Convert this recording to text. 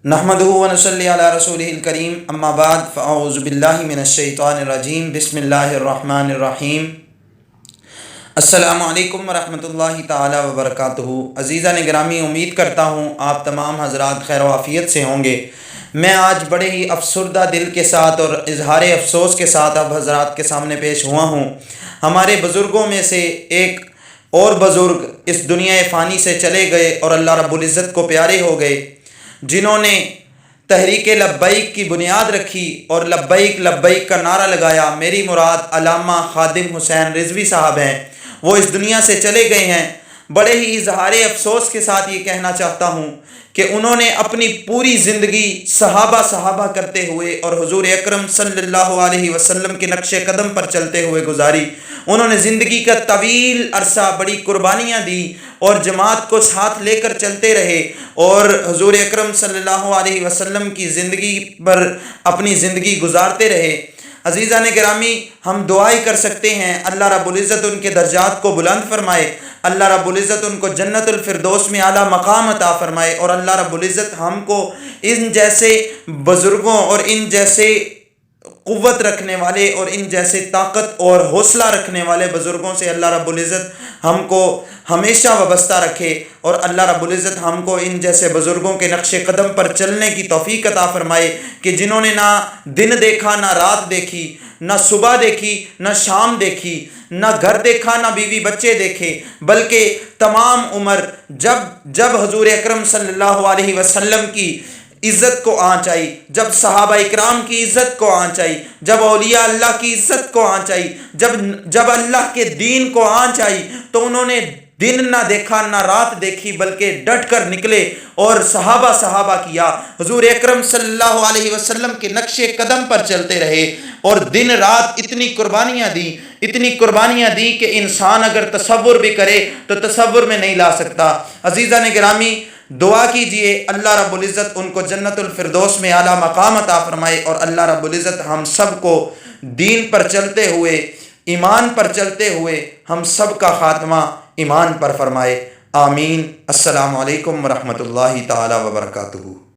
نحمدہ و نصلی علی رسولہ الکریم اما بعد فاعوذ باللہ من الشیطان الرجیم بسم اللہ الرحمن الرحیم السلام علیکم ورحمۃ اللہ تعالی وبرکاتہ۔ عزیزان گرامی، امید کرتا ہوں آپ تمام حضرات خیر و عافیت سے ہوں گے۔ میں آج بڑے ہی افسردہ دل کے ساتھ اور اظہار افسوس کے ساتھ اب حضرات کے سامنے پیش ہوا ہوں۔ ہمارے بزرگوں میں سے ایک اور بزرگ اس دنیا فانی سے چلے گئے اور اللہ رب العزت کو پیارے ہو گئے، جنہوں نے تحریک لبیک کی بنیاد رکھی اور لبیک لبیک کا نعرہ لگایا۔ میری مراد علامہ خادم حسین رضوی صاحب ہیں، وہ اس دنیا سے چلے گئے ہیں۔ بڑے ہی اظہار افسوس کے ساتھ یہ کہنا چاہتا ہوں کہ انہوں نے اپنی پوری زندگی صحابہ کرتے ہوئے اور حضور اکرم صلی اللہ علیہ وسلم کے نقش قدم پر چلتے ہوئے گزاری۔ انہوں نے زندگی کا طویل عرصہ بڑی قربانیاں دی اور جماعت کو ساتھ لے کر چلتے رہے اور حضور اکرم صلی اللہ علیہ وسلم کی زندگی پر اپنی زندگی گزارتے رہے۔ عزیزان گرامی، ہم دعائیں کر سکتے ہیں اللہ رب العزت ان کے درجات کو بلند فرمائے، اللہ رب العزت ان کو جنت الفردوس میں اعلیٰ مقام عطا فرمائے، اور اللہ رب العزت ہم کو ان جیسے بزرگوں اور ان جیسے قوت رکھنے والے اور ان جیسے طاقت اور حوصلہ رکھنے والے بزرگوں سے اللہ رب العزت ہم کو ہمیشہ وابستہ رکھے، اور اللہ رب العزت ہم کو ان جیسے بزرگوں کے نقش قدم پر چلنے کی توفیق عطا فرمائے کہ جنہوں نے نہ دن دیکھا، نہ رات دیکھی، نہ صبح دیکھی، نہ شام دیکھی، نہ گھر دیکھا، نہ بیوی بچے دیکھے، بلکہ تمام عمر جب حضور اکرم صلی اللہ علیہ وسلم کی عزت کو آنچ آئی، جب صحابہ اکرام کی عزت کو آنچ آئی، جب اولیاء اللہ کی عزت کو آنچ آئی، جب اللہ کے دین کو آنچ آئی، تو انہوں نے دن نہ دیکھا نہ رات دیکھی، بلکہ ڈٹ کر نکلے اور صحابہ کیا، حضور اکرم صلی اللہ علیہ وسلم کے نقش قدم پر چلتے رہے اور دن رات اتنی قربانیاں دی کہ انسان اگر تصور بھی کرے تو تصور میں نہیں لا سکتا۔ عزیزان گرامی، دعا کیجئے اللہ رب العزت ان کو جنت الفردوس میں اعلیٰ مقام عطا فرمائے، اور اللہ رب العزت ہم سب کو دین پر چلتے ہوئے، ایمان پر چلتے ہوئے ہم سب کا خاتمہ ایمان پر فرمائے، آمین۔ السلام علیکم ورحمۃ اللہ تعالی وبرکاتہ۔